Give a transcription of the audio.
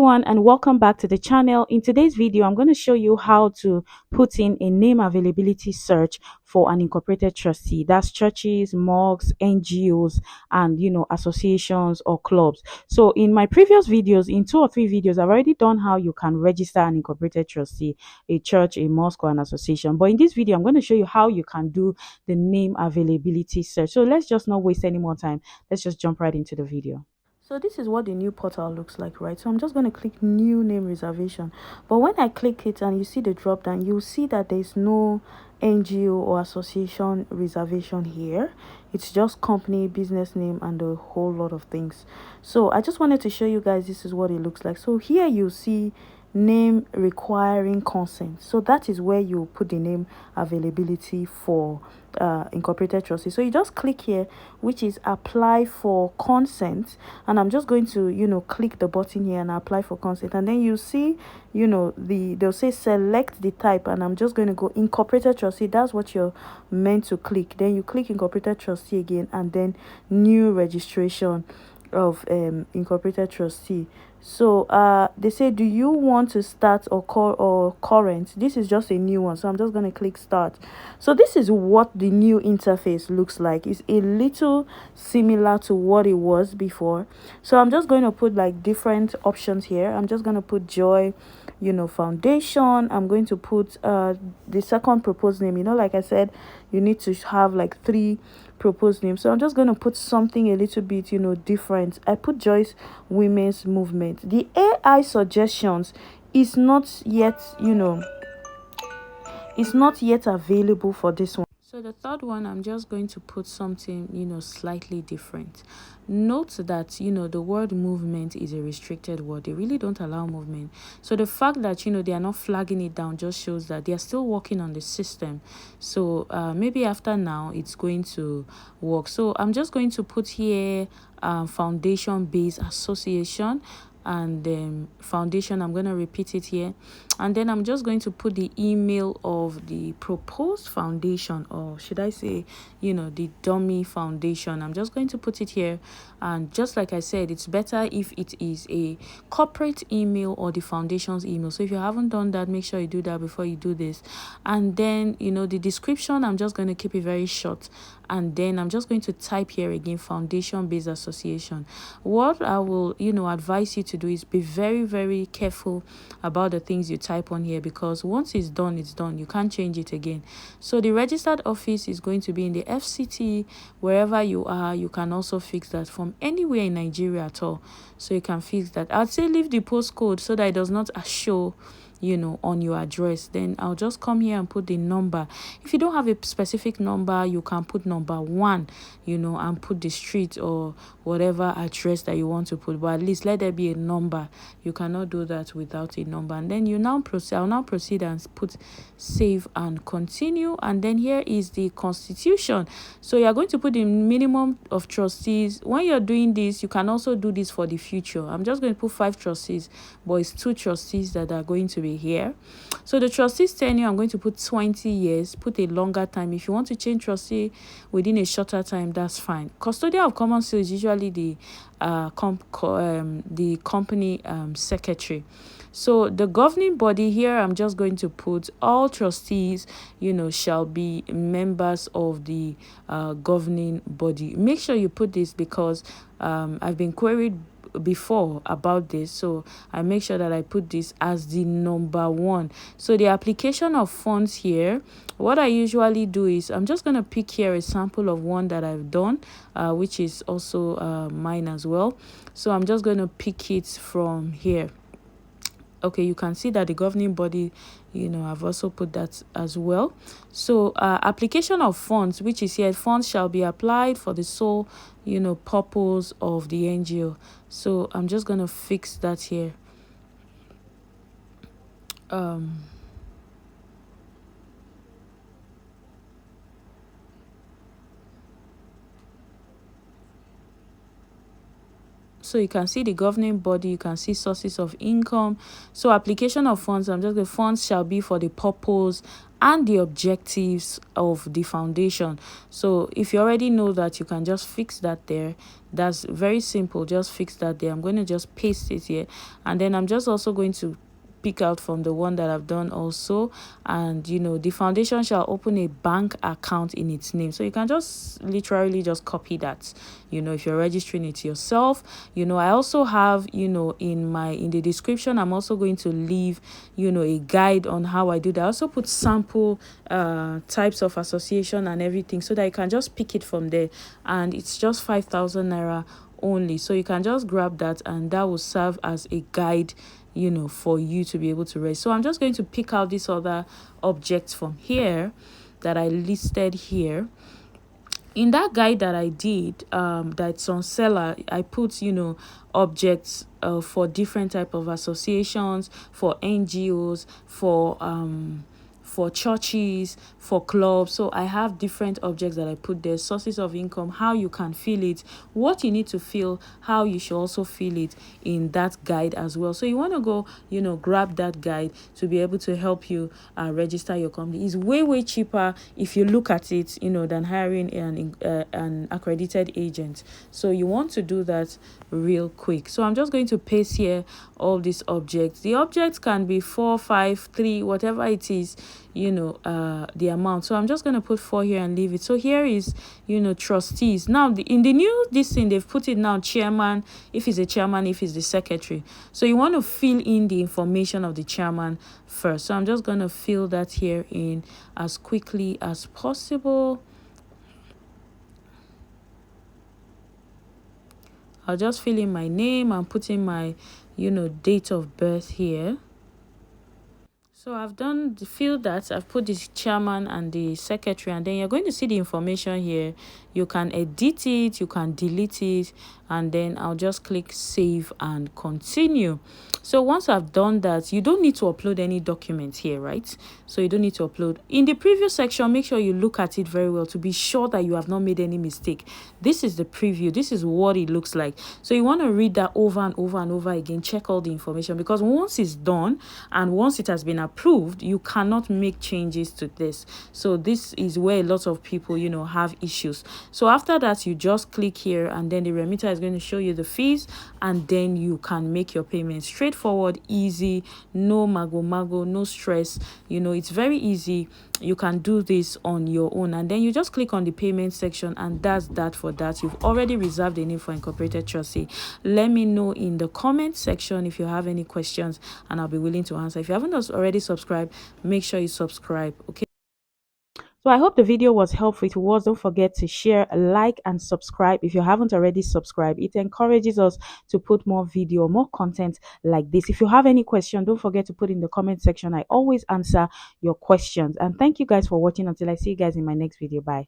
everyone, and welcome back to the channel. In today's video, I'm going to show you how to put in a name availability search for an incorporated trustee. That's churches, mosques, NGOs, and associations or clubs. So in my previous videos, in 2 or 3 videos, I've already done how you can register an incorporated trustee, a church, a mosque, or an association. But in this video, I'm going to show you how you can do the name availability search. So let's just not waste any more time. Let's just jump right into the video. So this is what the new portal looks like, right? So I'm just going to click new name reservation. But when I click it and you see the drop down, you'll see that there's no NGO or association reservation here. It's just company, business name, and a whole lot of things. So I just wanted to show you guys this is what it looks like. So here you see name requiring consent. So that is where you put the name availability for incorporated trustee. So you just click here, which is apply for consent, and I'm just going to click the button here and apply for consent. And then you see they'll say select the type, and I'm just going to go incorporated trustee. That's what you're meant to click. Then you click incorporated trustee again, and then new registration of incorporated trustee. So they say, do you want to start or current? This is just a new one, so I'm just going to click start. So this is what the new interface looks like. It's a little similar to what it was before. So I'm just going to put like different options here. I'm just going to put joy foundation. I'm going to put the second proposed name. Like I said, you need to have like 3 proposed names. So I'm just going to put something a little bit different. I put Joyce Women's Movement. The AI suggestions is not yet it's not yet available for this one. So the third one, I'm just going to put something slightly different. Note that the word movement is a restricted word. They really don't allow movement. So the fact that they are not flagging it down just shows that they are still working on the system. So maybe after now it's going to work. So I'm just going to put here foundation based association, and foundation, I'm going to repeat it here, and then I'm just going to put the email of the proposed foundation, or should I say the dummy foundation. I'm just going to put it here, and just like I said, it's better if it is a corporate email or the foundation's email. So if you haven't done that, make sure you do that before you do this. And then the description, I'm just going to keep it very short, and then I'm just going to type here again foundation based association. What I will advise you to do is be very, very careful about the things you type on here, because once it's done, you can't change it again. So the registered office is going to be in the FCT. Wherever you are, you can also fix that from anywhere in Nigeria at all, so you can fix that. I'd say leave the postcode so that it does not show on your address. Then I'll just come here and put the number. If you don't have a specific number, you can put number 1 and put the street or whatever address that you want to put, but at least let there be a number. You cannot do that without a number. And then I'll now proceed and put save and continue. And then here is the constitution. So you're going to put the minimum of trustees. When you're doing this, you can also do this for the future. I'm just going to put 5 trustees, but it's 2 trustees that are going to be here. So the trustees tenure, I'm going to put 20 years. Put a longer time. If you want to change trustee within a shorter time, that's fine. Custodian of common seal is usually the company secretary. So the governing body here, I'm just going to put all trustees shall be members of the governing body. Make sure you put this, because I've been queried before about this, so I make sure that I put this as the number 1. So the application of funds here, what I usually do is I'm just going to pick here a sample of one that I've done, which is also mine as well. So I'm just going to pick it from here. Okay, you can see that the governing body, I've also put that as well. So application of funds, which is here, funds shall be applied for the sole purpose of the NGO. So I'm just going to fix that here. So you can see the governing body, you can see sources of income. So application of funds, the funds shall be for the purpose and the objectives of the foundation. So if you already know that, you can just fix that there. That's very simple. Just fix that there. I'm going to just paste it here, and then I'm just also going to pick out from the one that I've done also. And the foundation shall open a bank account in its name. So you can just literally just copy that, if you're registering it yourself. I also have, in the description, I'm also going to leave a guide on how I do that. I also put sample types of association and everything, so that you can just pick it from there. And it's just 5,000 naira only, so you can just grab that, and that will serve as a guide for you to be able to raise. So I'm just going to pick out these other objects from here that I listed here. In that guide that I did, that's on seller, I put objects for different type of associations, for NGOs, for churches, for clubs. So I have different objects that I put there. Sources of income, how you can fill it, what you need to fill, how you should also fill it in that guide as well. So you want to go grab that guide to be able to help you register your company. It's way cheaper if you look at it than hiring an accredited agent. So you want to do that real quick. So I'm just going to paste here all these objects. The objects can be 4, 5, 3, whatever it is, the amount. So I'm just going to put 4 here and leave it. So here is trustees. Now in the new this thing, they've put it now chairman, if it's a chairman, if it's the secretary. So you want to fill in the information of the chairman first. So I'm just going to fill that here in as quickly as possible. I'll just fill in my name and put in my date of birth here. So I've done the field that I've put the chairman and the secretary, and then you're going to see the information here. You can edit it, you can delete it, and then I'll just click save and continue. So once I've done that, you don't need to upload any documents here, right? So you don't need to upload. In the preview section, make sure you look at it very well to be sure that you have not made any mistake. This is the preview. This is what it looks like. So you want to read that over and over and over again. Check all the information, because once it's done and once it has been approved, you cannot make changes to this. So this is where a lot of people have issues. So after that, you just click here, and then the remitter is going to show you the fees, and then you can make your payments. Straightforward, easy, no mago, no stress. It's very easy. You can do this on your own, and then you just click on the payment section, and that's that for that. You've already reserved a name for Incorporated Trustee. Let me know in the comment section if you have any questions, and I'll be willing to answer. If you haven't already subscribed, make sure you subscribe. Okay. So I hope the video was helpful. If it was, don't forget to share, like, and subscribe. If you haven't already subscribed, it encourages us to put more video, more content like this. If you have any question, don't forget to put in the comment section. I always answer your questions. And thank you guys for watching. Until I see you guys in my next video. Bye.